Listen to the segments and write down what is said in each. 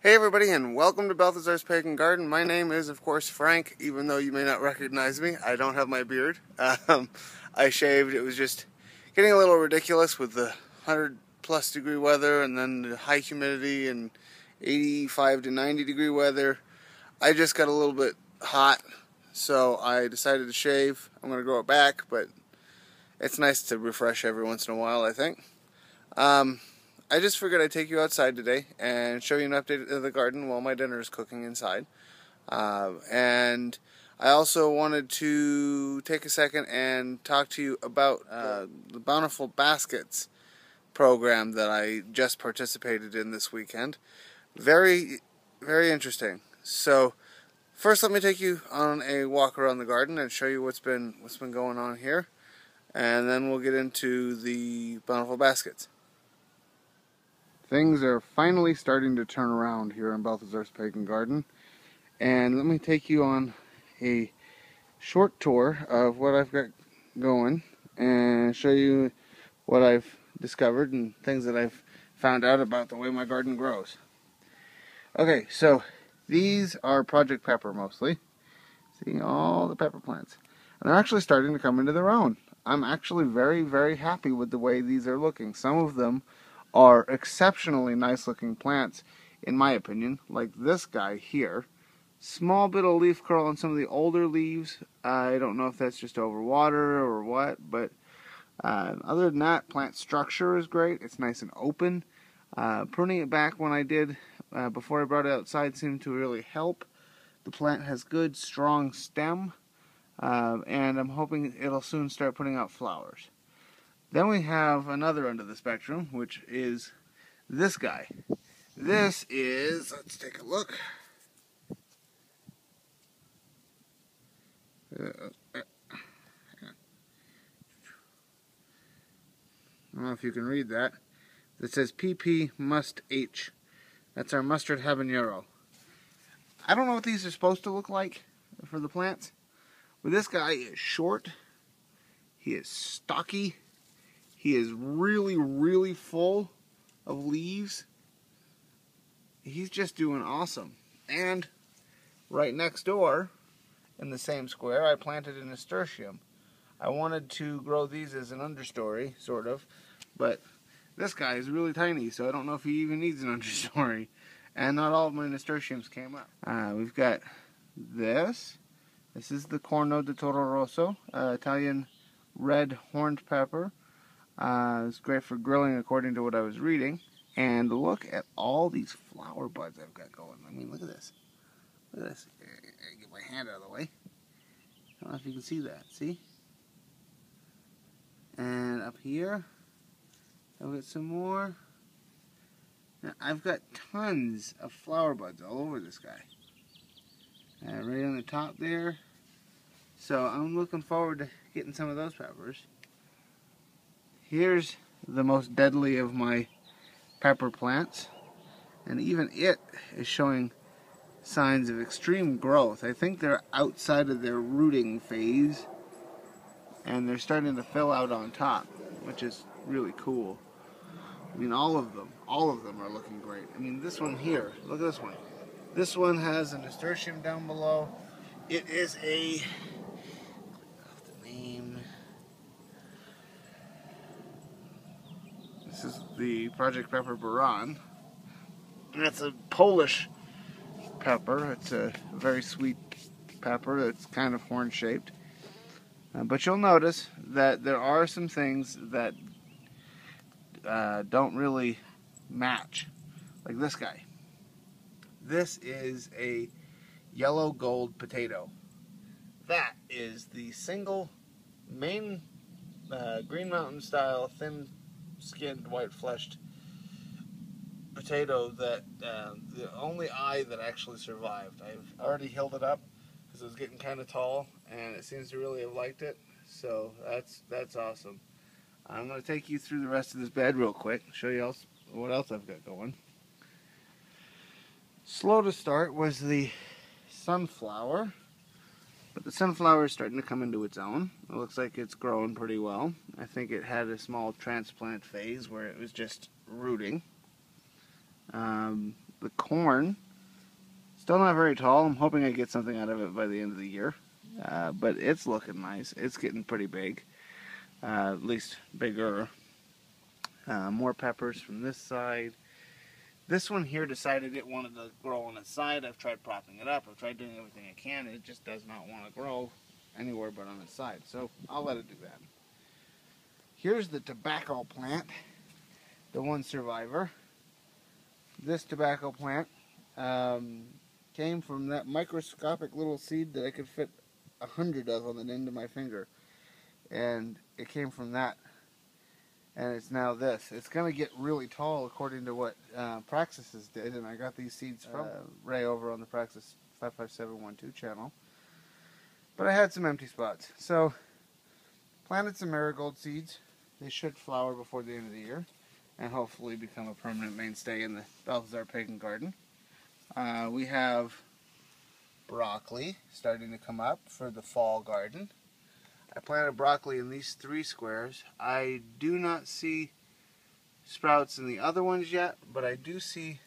Hey everybody, and welcome to Balthazar's Pagan Garden. My name is, of course, Frank, even though you may not recognize me. I don't have my beard. I shaved. It was just getting a little ridiculous with the 100+ degree weather and then the high humidity and 85 to 90 degree weather. I just got a little bit hot, so I decided to shave. I'm going to grow it back, but it's nice to refresh every once in a while, I think. I just figured I'd take you outside today and show you an update of the garden while my dinner is cooking inside. And I also wanted to take a second and talk to you about the Bountiful Baskets program that I just participated in this weekend. Very, very interesting. So first, let me take you on a walk around the garden and show you what's been going on here, and then we'll get into the Bountiful Baskets. Things are finally starting to turn around here in Balthazar's Pagan Garden, and let me take you on a short tour of what I've got going and show you what I've discovered and things that I've found out about the way my garden grows. Okay, so these are Project Pepper mostly. See all the pepper plants, and they're actually starting to come into their own. I'm actually very, very happy with the way these are looking. Some of them are exceptionally nice looking plants in my opinion, like this guy here. Small bit of leaf curl on some of the older leaves. I don't know if that's just over water or what, but other than that, plant structure is great. It's nice and open. Pruning it back when I did before I brought it outside seemed to really help. The plant has good strong stem, and I'm hoping it'll soon start putting out flowers. Then we have another end of the spectrum, which is this guy. This is, let's take a look. I don't know if you can read that. It says PP Must H. That's our mustard habanero. I don't know what these are supposed to look like for the plants, but this guy is short. He is stocky. He is really, really full of leaves. He's just doing awesome. And right next door, in the same square, I planted a nasturtium. I wanted to grow these as an understory, sort of, but this guy is really tiny, so I don't know if he even needs an understory. And not all of my nasturtiums came up. We've got this. This is the Corno di Toro Rosso, Italian red horned pepper. It's great for grilling according to what I was reading. And look at all these flower buds I've got going. I mean, look at this. Look at this. Get my hand out of the way. I don't know if you can see that. See? And up here, I've got some more. Now, I've got tons of flower buds all over this guy. Right on the top there. So I'm looking forward to getting some of those peppers. Here's the most deadly of my pepper plants, and even it is showing signs of extreme growth. I think they're outside of their rooting phase, and they're starting to fill out on top, which is really cool. I mean, all of them are looking great. I mean, this one here, look at this one. This one has a nasturtium down below. It is a, the name. This is the Project Pepper Baran. And it's a Polish pepper. It's a very sweet pepper that's kind of horn-shaped. But you'll notice that there are some things that don't really match. Like this guy. This is a yellow gold potato. That is the single main Green Mountain style thin-skinned, white-fleshed potato that the only eye that actually survived. I've already healed it up because it was getting kind of tall, and it seems to really have liked it. So that's awesome. I'm going to take you through the rest of this bed real quick, show you what else I've got going. Slow to start was the sunflower, but the sunflower is starting to come into its own. It looks like it's growing pretty well. I think it had a small transplant phase where it was just rooting. The corn, still not very tall. I'm hoping I get something out of it by the end of the year. But it's looking nice. It's getting pretty big, at least bigger. More peppers from this side. This one here decided it wanted to grow on its side. I've tried propping it up. I've tried doing everything I can. It just does not want to grow anywhere but on its side. So I'll let it do that. Here's the tobacco plant, the one survivor. This tobacco plant came from that microscopic little seed that I could fit 100 of on the end of my finger. And it came from that. And it's now this. It's going to get really tall according to what Praxis did, and I got these seeds from Ray over on the Praxis 55712 channel. But I had some empty spots. So, planted some marigold seeds. They should flower before the end of the year, and hopefully become a permanent mainstay in the Balthazar Pagan Garden. We have broccoli starting to come up for the fall garden. I planted broccoli in these 3 squares. I do not see sprouts in the other ones yet, but I do see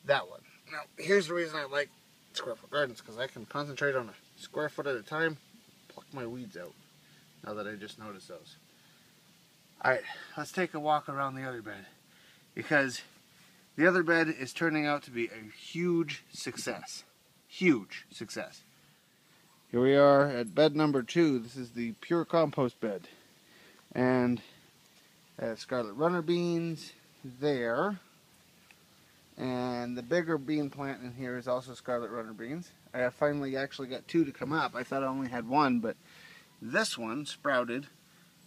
that one. Now, here's the reason I like square foot gardens, because I can concentrate on a square foot at a time, pluck my weeds out, now that I just noticed those. Alright, let's take a walk around the other bed, because the other bed is turning out to be a huge success. Huge success. Here we are at bed number 2. This is the pure compost bed. And scarlet runner beans there. And the bigger bean plant in here is also scarlet runner beans. I have finally actually got 2 to come up. I thought I only had 1, but this one sprouted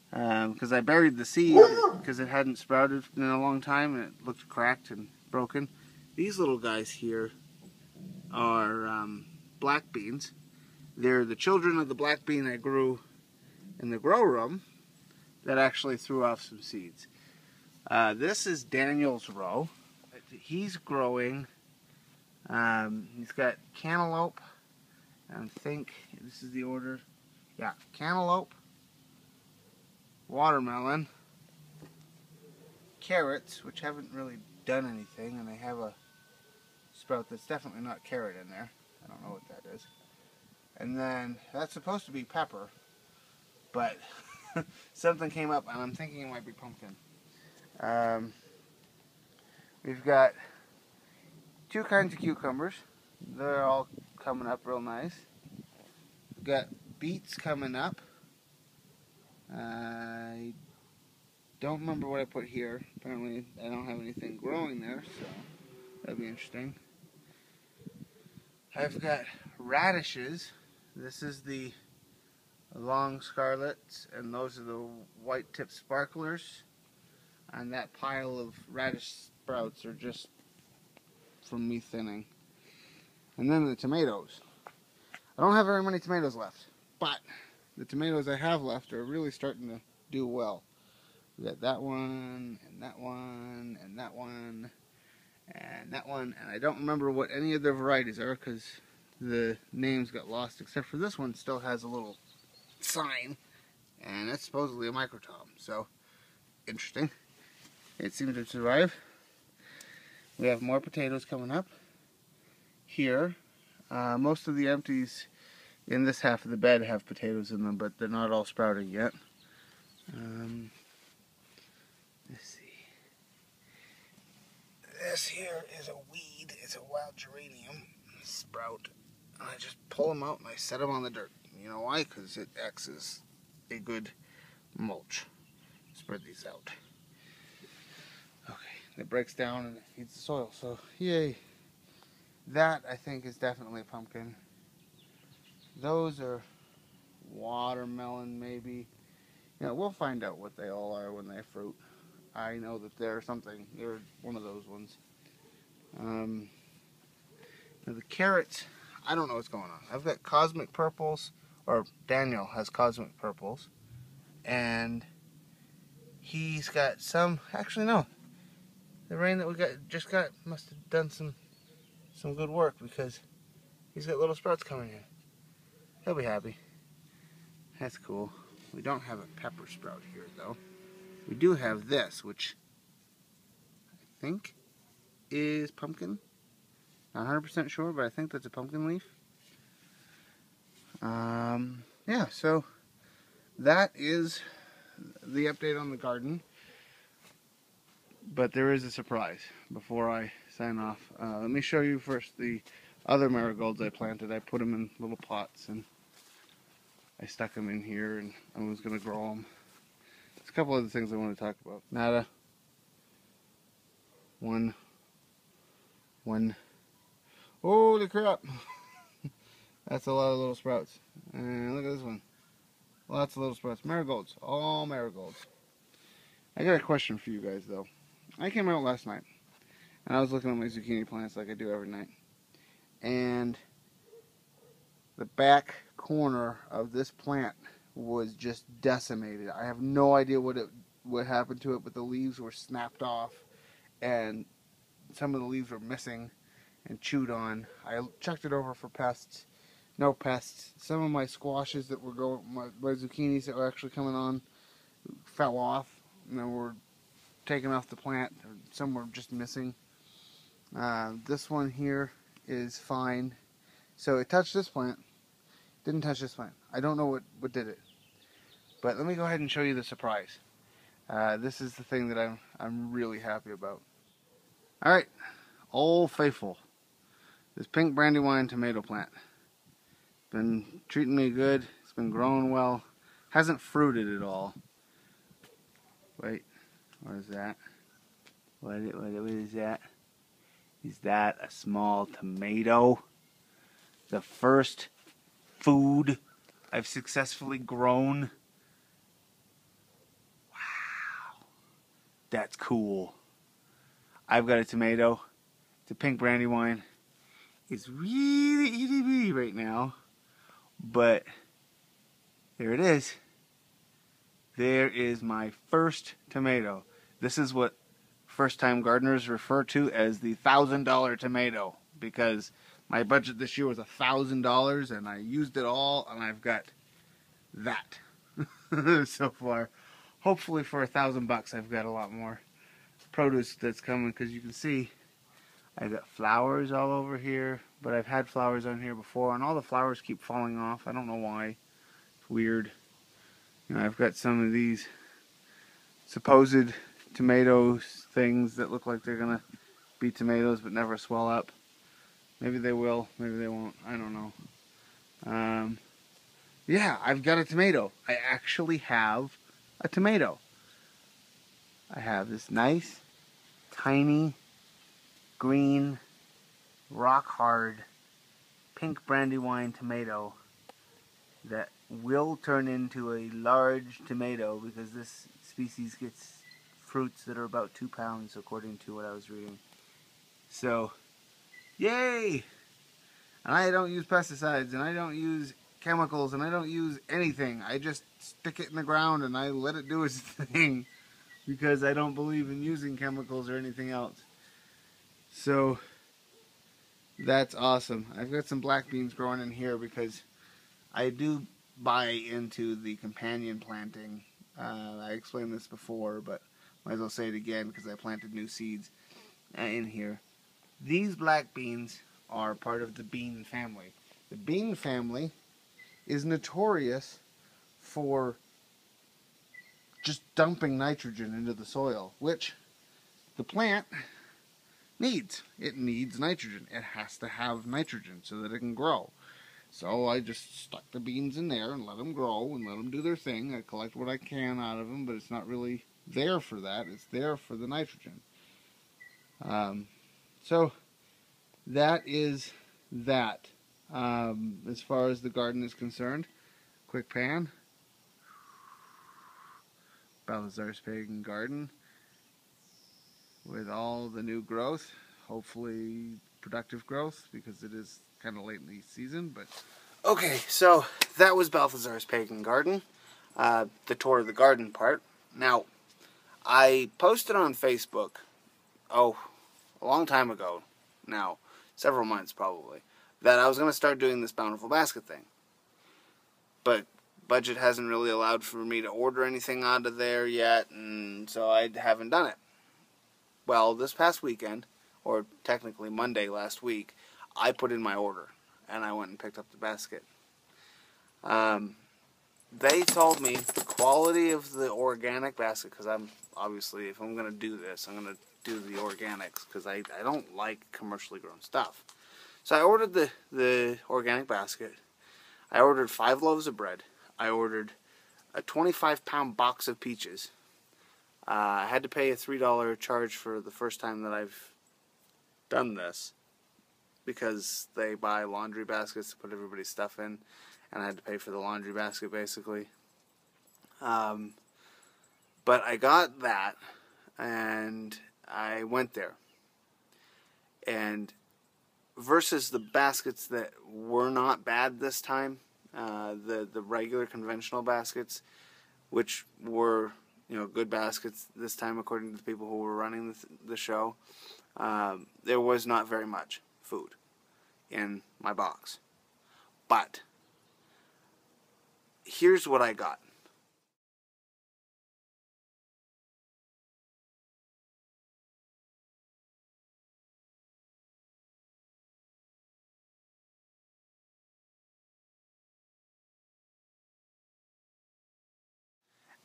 because I buried the seed because it hadn't sprouted in a long time and it looked cracked and broken. These little guys here are black beans. They're the children of the black bean I grew in the grow room that actually threw off some seeds. This is Daniel's row. He's growing. He's got cantaloupe. I think this is the order. Yeah, cantaloupe, watermelon, carrots, which haven't really done anything, and I have a sprout that's definitely not carrot in there. I don't know what that is. And then that's supposed to be pepper, but something came up and I'm thinking it might be pumpkin. We've got 2 kinds of cucumbers. They're all coming up real nice. We've got beets coming up. I don't remember what I put here. Apparently I don't have anything growing there, so that'll be interesting. I've got radishes. This is the long scarlets, and those are the white tip sparklers. And that pile of radish sprouts are just from me thinning. And then the tomatoes. I don't have very many tomatoes left, but the tomatoes I have left are really starting to do well. We got that one, and that one, and that one, and that one, and I don't remember what any of the varieties are because the names got lost, except for this one still has a little sign, and that's supposedly a microtom, so interesting. It seems to survive. We have more potatoes coming up here. Most of the empties in this half of the bed have potatoes in them, but they're not all sprouting yet. Let's see. This here is a weed. It's a wild geranium sprout. I just pull them out and I set them on the dirt. You know why? Because it acts as a good mulch. Spread these out. Okay, it breaks down and it feeds the soil, so yay. That, I think, is definitely a pumpkin. Those are watermelon, maybe. You know, we'll find out what they all are when they fruit. I know that they're something. They're one of those ones. Now the carrots, I don't know what's going on. I've got cosmic purples, or Daniel has cosmic purples, and he's got some, actually no, the rain that we just got must have done some good work, because he's got little sprouts coming in. He'll be happy. That's cool. We don't have a pepper sprout here though. We do have this, which I think is pumpkin. Not 100% sure, but I think that's a pumpkin leaf. Yeah, so that is the update on the garden. But there is a surprise before I sign off. Let me show you first the other marigolds I planted. I put them in little pots and I stuck them in here, and I was going to grow them. There's a couple other things I want to talk about. Nada. One. Holy crap! That's a lot of little sprouts. And look at this one. Lots of little sprouts. Marigolds. All marigolds. I got a question for you guys, though. I came out last night, and I was looking at my zucchini plants like I do every night. And the back corner of this plant was just decimated. I have no idea what happened to it, but the leaves were snapped off, and some of the leaves were missing and chewed on. I checked it over for pests. No pests. Some of my squashes that were going, my zucchinis that were actually coming on, fell off and then were taken off the plant. Some were just missing. This one here is fine. So it touched this plant. Didn't touch this plant. I don't know what did it. But let me go ahead and show you the surprise. This is the thing that I'm really happy about. Alright, Old Faithful. This pink brandywine tomato plant. Been treating me good. It's been growing well. Hasn't fruited at all. Wait, what is that? What is that? Is that a small tomato? The first food I've successfully grown. Wow. That's cool. I've got a tomato. It's a pink brandywine. It's really itty bitty right now. But there it is. There is my first tomato. This is what first-time gardeners refer to as the $1,000 tomato, because my budget this year was $1,000 and I used it all, and I've got that so far. Hopefully for $1,000 I've got a lot more produce that's coming, because you can see I've got flowers all over here, but I've had flowers on here before, and all the flowers keep falling off. I don't know why. It's weird. You know, I've got some of these supposed tomatoes things that look like they're going to be tomatoes but never swell up. Maybe they will, maybe they won't. I don't know. Yeah, I've got a tomato. I actually have a tomato. I have this nice, tiny, green, rock hard, pink brandywine tomato that will turn into a large tomato, because this species gets fruits that are about 2 pounds according to what I was reading. So, yay! And I don't use pesticides, and I don't use chemicals, and I don't use anything. I just stick it in the ground and I let it do its thing, because I don't believe in using chemicals or anything else. So that's awesome. I've got some black beans growing in here because I do buy into the companion planting. I explained this before, but might as well say it again because I planted new seeds in here. These black beans are part of the bean family. The bean family is notorious for just dumping nitrogen into the soil, which the plant needs. It needs nitrogen. It has to have nitrogen so that it can grow. So I just stuck the beans in there and let them grow and let them do their thing. I collect what I can out of them, but it's not really there for that. It's there for the nitrogen. So that is that. As far as the garden is concerned, quick pan. Balthazar's Pagan Garden with all the new growth, hopefully productive growth, because it is kind of late in the season. But okay, so that was Balthazar's Pagan Garden, the tour of the garden part. Now, I posted on Facebook, a long time ago now, several months probably, that I was going to start doing this Bountiful basket thing. But budget hasn't really allowed for me to order anything out of there yet, and so I haven't done it. Well, this past weekend, or technically Monday last week, I put in my order, and I went and picked up the basket. They told me the quality of the organic basket, because I'm obviously, if I'm going to do this, I'm going to do the organics, because I don't like commercially grown stuff. So I ordered the organic basket. I ordered 5 loaves of bread. I ordered a 25-pound box of peaches. I had to pay a $3 charge for the first time that I've done this, because they buy laundry baskets to put everybody's stuff in, and I had to pay for the laundry basket basically. But I got that, and I went there. And versus the baskets that were not bad this time, the regular conventional baskets, which were good baskets this time according to the people who were running the show, there was not very much food in my box. But here's what I got.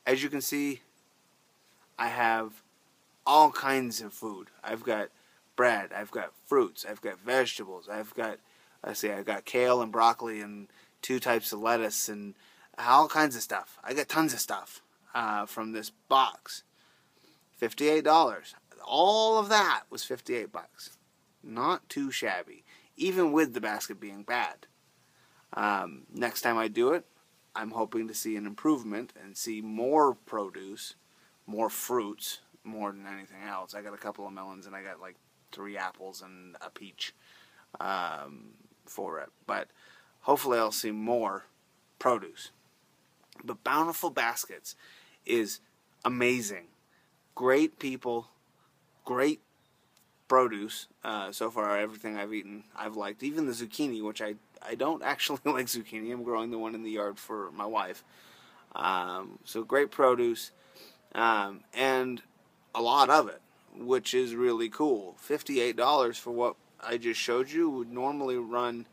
As you can see, I have all kinds of food. I've got bread, I've got fruits, I've got vegetables, I've got kale and broccoli and 2 types of lettuce and all kinds of stuff. I got tons of stuff from this box. $58. All of that was $58. Not too shabby, even with the basket being bad. Next time I do it, I'm hoping to see an improvement and see more produce, more fruits, more than anything else. I got a couple of melons and I got like 3 apples and a peach for it. But hopefully I'll see more produce. But Bountiful Baskets is amazing. Great people, great produce. So far, everything I've eaten, I've liked. Even the zucchini, which I don't actually like zucchini. I'm growing the one in the yard for my wife. So great produce, and a lot of it, which is really cool. $58 for what I just showed you would normally run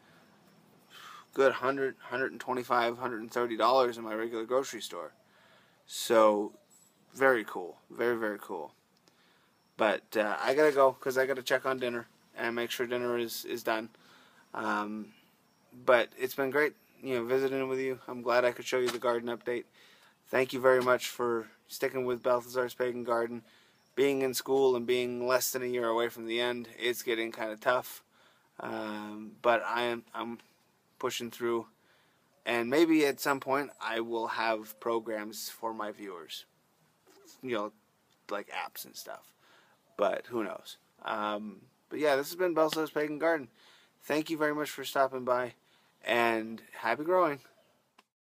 good $100, $125, $130 in my regular grocery store. So very cool, very, very cool. But I gotta go because I gotta check on dinner and make sure dinner is done. But it's been great, visiting with you. I'm glad I could show you the garden update. Thank you very much for sticking with Balthazar's Pagan Garden. Being in school and being less than a year away from the end, it's getting kind of tough. But I'm pushing through, and maybe at some point I will have programs for my viewers, like apps and stuff. But who knows? But yeah, this has been Balthazar's Pagan Garden. Thank you very much for stopping by, and happy growing.